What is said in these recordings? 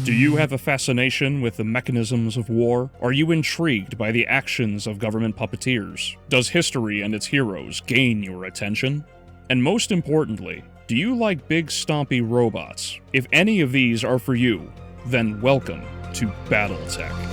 Do you have a fascination with the mechanisms of war? Are you intrigued by the actions of government puppeteers? Does history and its heroes gain your attention? And most importantly, do you like big stompy robots? If any of these are for you, then welcome to BattleTech.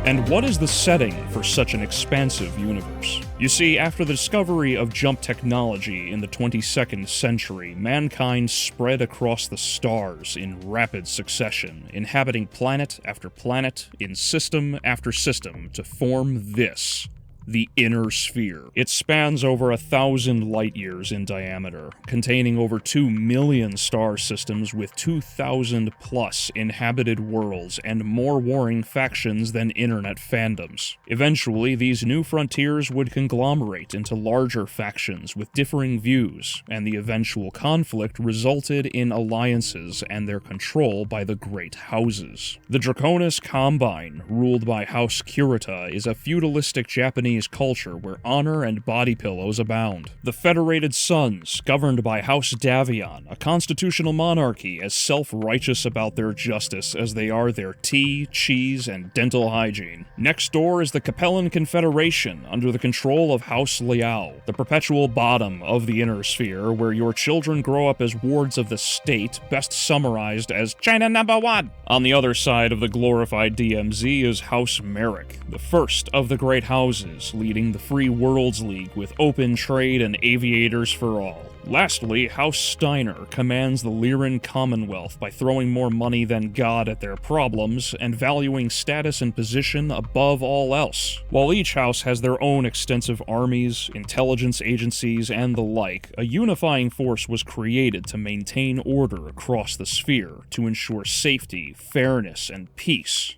And what is the setting for such an expansive universe? You see, after the discovery of jump technology in the 22nd century, mankind spread across the stars in rapid succession, inhabiting planet after planet, in system after system, to form this: the Inner Sphere. It spans over 1,000 light-years in diameter, containing over 2 million star systems with 2,000+ inhabited worlds and more warring factions than internet fandoms. Eventually, these new frontiers would conglomerate into larger factions with differing views, and the eventual conflict resulted in alliances and their control by the Great Houses. The Draconis Combine, ruled by House Kurita, is a feudalistic Japanese culture where honor and body pillows abound. The Federated Sons, governed by House Davion, a constitutional monarchy as self-righteous about their justice as they are their tea, cheese, and dental hygiene. Next door is the Capellan Confederation, under the control of House Liao, the perpetual bottom of the Inner Sphere, where your children grow up as wards of the state, best summarized as China #1. On the other side of the glorified DMZ is House Merrick, the first of the Great Houses, leading the Free Worlds League with open trade and aviators for all. Lastly, House Steiner commands the Lyran Commonwealth by throwing more money than God at their problems and valuing status and position above all else. While each house has their own extensive armies, intelligence agencies, and the like, a unifying force was created to maintain order across the sphere to ensure safety, fairness, and peace.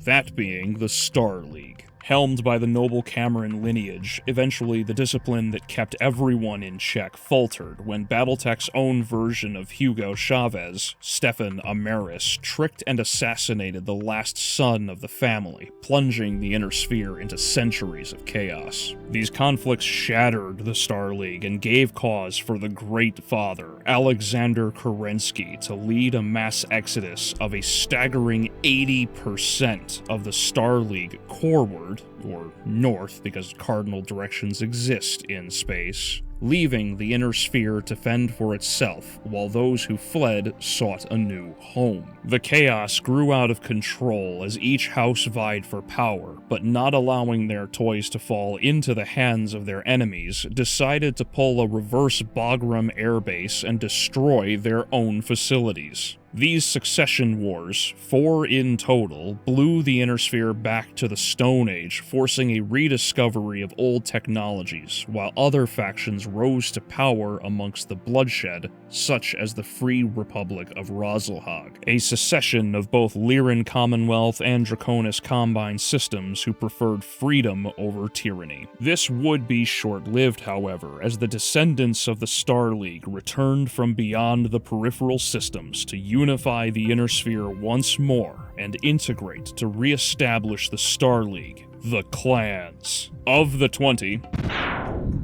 That being the Star League. Helmed by the noble Cameron lineage, eventually the discipline that kept everyone in check faltered when BattleTech's own version of Hugo Chavez, Stefan Amaris, tricked and assassinated the last son of the family, plunging the Inner Sphere into centuries of chaos. These conflicts shattered the Star League and gave cause for the Great Father, Alexander Kerensky, to lead a mass exodus of a staggering 80% of the Star League coreward, or north because cardinal directions exist in space, leaving the Inner Sphere to fend for itself, while those who fled sought a new home. The chaos grew out of control as each house vied for power, but not allowing their toys to fall into the hands of their enemies, decided to pull a reverse Bagram airbase and destroy their own facilities. These succession wars, 4 in total, blew the Inner Sphere back to the Stone Age, forcing a rediscovery of old technologies, while other factions rose to power amongst the bloodshed, such as the Free Republic of Rosalhag, a secession of both Lyran Commonwealth and Draconis Combine systems who preferred freedom over tyranny. This would be short-lived, however, as the descendants of the Star League returned from beyond the peripheral systems to unify the Inner Sphere once more and integrate to re-establish the Star League, the clans. Of the 20,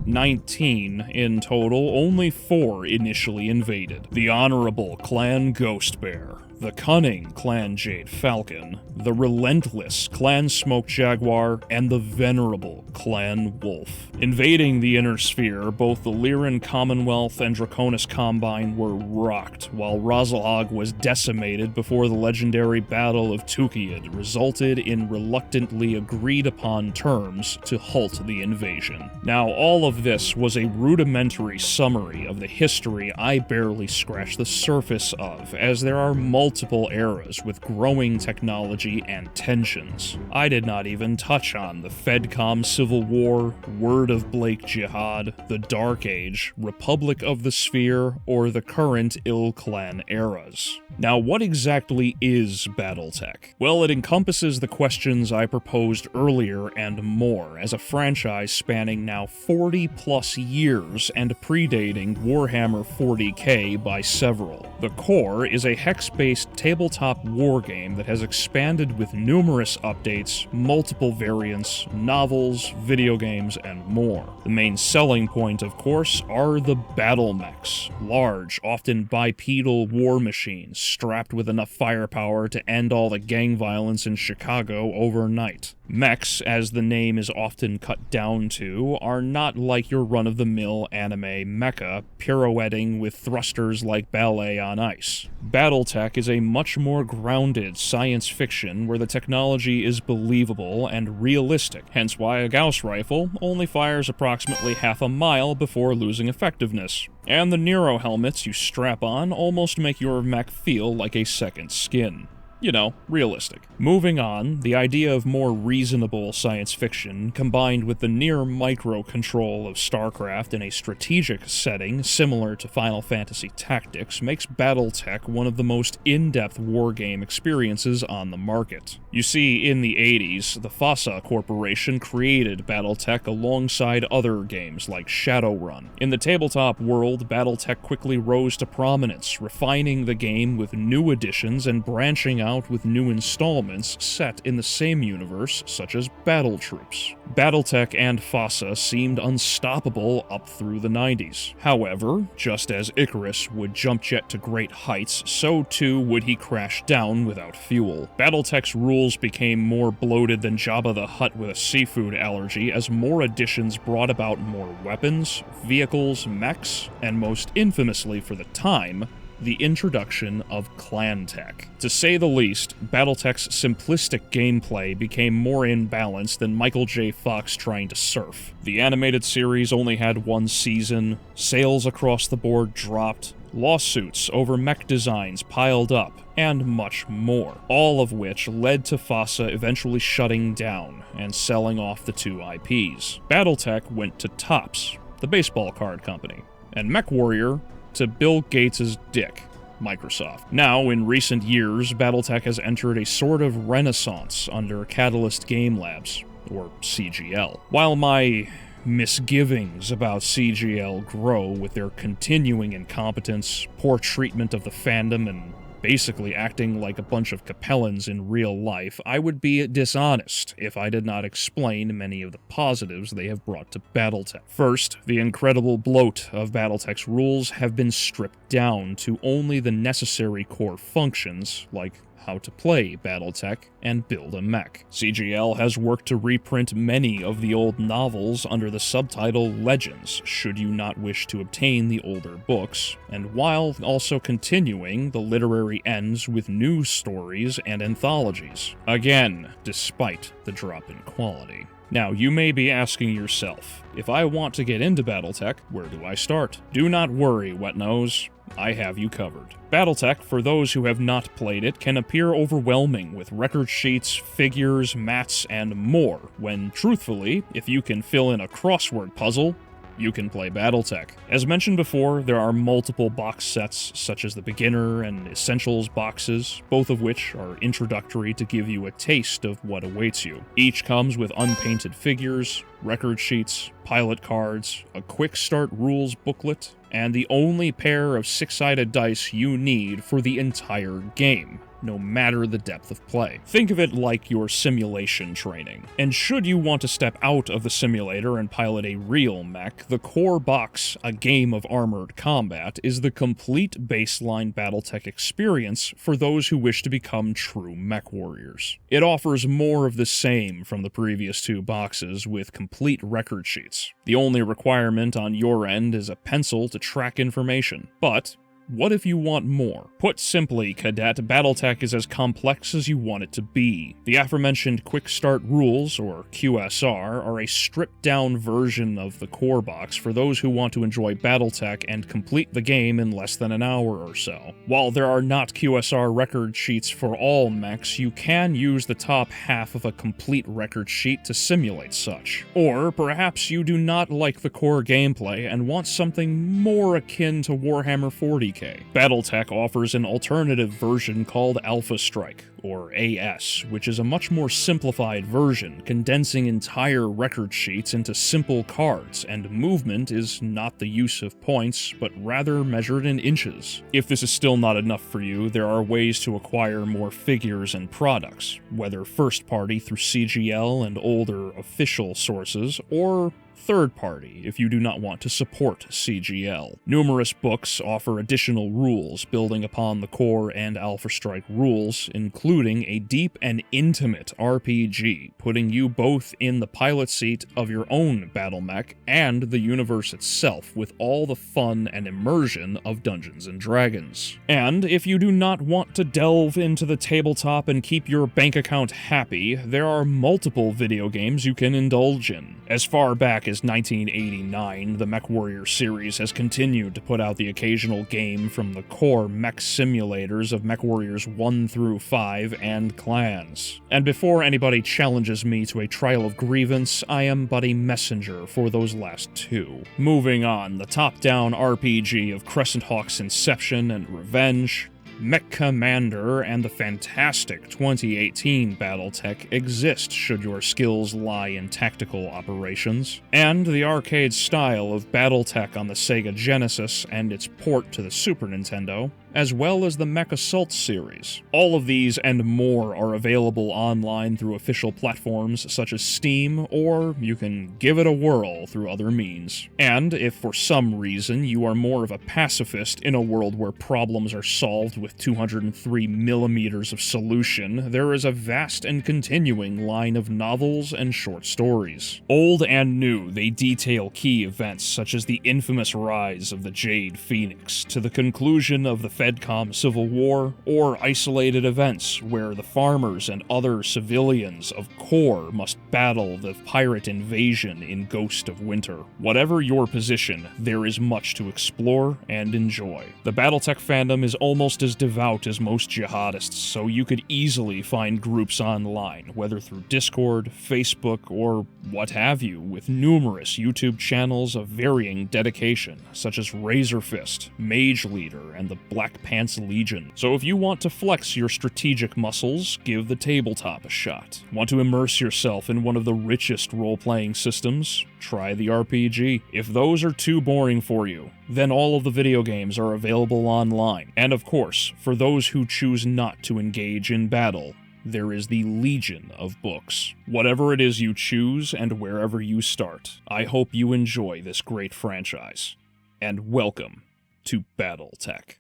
19 in total, only 4 initially invaded. The Honorable Clan Ghostbear, the Cunning Clan Jade Falcon, the Relentless Clan Smoke Jaguar, and the Venerable Clan Wolf. Invading the Inner Sphere, both the Lyran Commonwealth and Draconis Combine were rocked, while Rosalhag was decimated before the legendary Battle of Tukiad resulted in reluctantly agreed-upon terms to halt the invasion. Now, all of this was a rudimentary summary of the history I barely scratched the surface of, as there are multiple multiple eras with growing technology and tensions. I did not even touch on the Fedcom Civil War, Word of Blake Jihad, the Dark Age, Republic of the Sphere, or the current Ill-Clan eras. Now, what exactly is BattleTech? Well, it encompasses the questions I proposed earlier and more, as a franchise spanning now 40-plus years and predating Warhammer 40k by several. The core is a hex-based tabletop wargame that has expanded with numerous updates, multiple variants, novels, video games, and more. The main selling point, of course, are the battle mechs, large, often bipedal war machines strapped with enough firepower to end all the gang violence in Chicago overnight. Mechs, as the name is often cut down to, are not like your run-of-the-mill anime mecha, pirouetting with thrusters like ballet on ice. BattleTech is a much more grounded science fiction where the technology is believable and realistic, hence why a Gauss rifle only fires approximately half a mile before losing effectiveness. And the Nero helmets you strap on almost make your mech feel like a second skin. You know, realistic. Moving on, the idea of more reasonable science fiction, combined with the near-micro control of StarCraft in a strategic setting similar to Final Fantasy Tactics, makes BattleTech one of the most in-depth wargame experiences on the market. You see, in the 80s, the FASA Corporation created BattleTech alongside other games like Shadowrun. In the tabletop world, BattleTech quickly rose to prominence, refining the game with new additions and branching out with new installments set in the same universe, such as Battle Troops. BattleTech and FASA seemed unstoppable up through the 90s. However, just as Icarus would jump jet to great heights, so too would he crash down without fuel. BattleTech's rules became more bloated than Jabba the Hutt with a seafood allergy as more additions brought about more weapons, vehicles, mechs, and most infamously for the time, the introduction of clan tech. To say the least, BattleTech's simplistic gameplay became more in balance than Michael J. Fox trying to surf. The animated series only had one season, sales across the board dropped, lawsuits over mech designs piled up, and much more, all of which led to FASA eventually shutting down and selling off the two IPs. BattleTech went to Topps, the baseball card company, and MechWarrior to Bill Gates' dick, Microsoft. Now, in recent years, BattleTech has entered a sort of renaissance under Catalyst Game Labs, or CGL. While my misgivings about CGL grow with their continuing incompetence, poor treatment of the fandom, and basically acting like a bunch of Capellans in real life, I would be dishonest if I did not explain many of the positives they have brought to BattleTech. First, the incredible bloat of BattleTech's rules have been stripped down to only the necessary core functions, like how to play BattleTech and build a mech. CGL has worked to reprint many of the old novels under the subtitle Legends, should you not wish to obtain the older books, and while also continuing the literary ends with new stories and anthologies. Again, despite the drop in quality. Now, you may be asking yourself, if I want to get into BattleTech, where do I start? Do not worry, Wet Nose. I have you covered. BattleTech, for those who have not played it, can appear overwhelming with record sheets, figures, mats, and more, when, truthfully, if you can fill in a crossword puzzle, you can play BattleTech. As mentioned before, there are multiple box sets, such as the Beginner and Essentials boxes, both of which are introductory to give you a taste of what awaits you. Each comes with unpainted figures, record sheets, pilot cards, a quick start rules booklet, and the only pair of 6-sided dice you need for the entire game, no matter the depth of play. Think of it like your simulation training. And should you want to step out of the simulator and pilot a real mech, the core box, A Game of Armored Combat, is the complete baseline BattleTech experience for those who wish to become true mech warriors. It offers more of the same from the previous two boxes with complete record sheets. The only requirement on your end is a pencil to track information, but What if you want more? Put simply, Cadet, BattleTech is as complex as you want it to be. The aforementioned Quick Start rules, or QSR, are a stripped-down version of the core box for those who want to enjoy BattleTech and complete the game in less than an hour or so. While there are not QSR record sheets for all mechs, you can use the top half of a complete record sheet to simulate such. Or perhaps you do not like the core gameplay and want something more akin to Warhammer 40k. BattleTech offers an alternative version called Alpha Strike, or AS, which is a much more simplified version, condensing entire record sheets into simple cards, and movement is not the use of points, but rather measured in inches. If this is still not enough for you, there are ways to acquire more figures and products, whether first-party through CGL and older official sources, or third-party if you do not want to support CGL. Numerous books offer additional rules building upon the core and Alpha Strike rules, including a deep and intimate RPG, putting you both in the pilot seat of your own battle mech and the universe itself with all the fun and immersion of Dungeons & Dragons. And if you do not want to delve into the tabletop and keep your bank account happy, there are multiple video games you can indulge in. As far back as 1989, the MechWarrior series has continued to put out the occasional game from the core mech simulators of MechWarriors 1 through 5 and Clans. And before anybody challenges me to a trial of grievance, I am but a messenger for those last two. Moving on, the top-down RPG of Crescent Hawk's Inception and Revenge, Mech Commander, and the fantastic 2018 BattleTech exist should your skills lie in tactical operations, and the arcade style of BattleTech on the Sega Genesis and its port to the Super Nintendo, as well as the Mech Assault series. All of these and more are available online through official platforms such as Steam, or you can give it a whirl through other means. And if for some reason you are more of a pacifist in a world where problems are solved with 203 millimeters of solution, there is a vast and continuing line of novels and short stories. Old and new, they detail key events such as the infamous rise of the Jade Phoenix, to the conclusion of the FedCom Civil War, or isolated events where the farmers and other civilians of Core must battle the pirate invasion in Ghost of Winter. Whatever your position, there is much to explore and enjoy. The BattleTech fandom is almost as devout as most jihadists, so you could easily find groups online, whether through Discord, Facebook, or what have you, with numerous YouTube channels of varying dedication, such as Razor Fist, Mage Leader, and the Black Pants Legion. So if you want to flex your strategic muscles, give the tabletop a shot. Want to immerse yourself in one of the richest role-playing systems? Try the RPG. If those are too boring for you, then all of the video games are available online. And of course, for those who choose not to engage in battle, there is the legion of books. Whatever it is you choose and wherever you start, I hope you enjoy this great franchise. And welcome to BattleTech.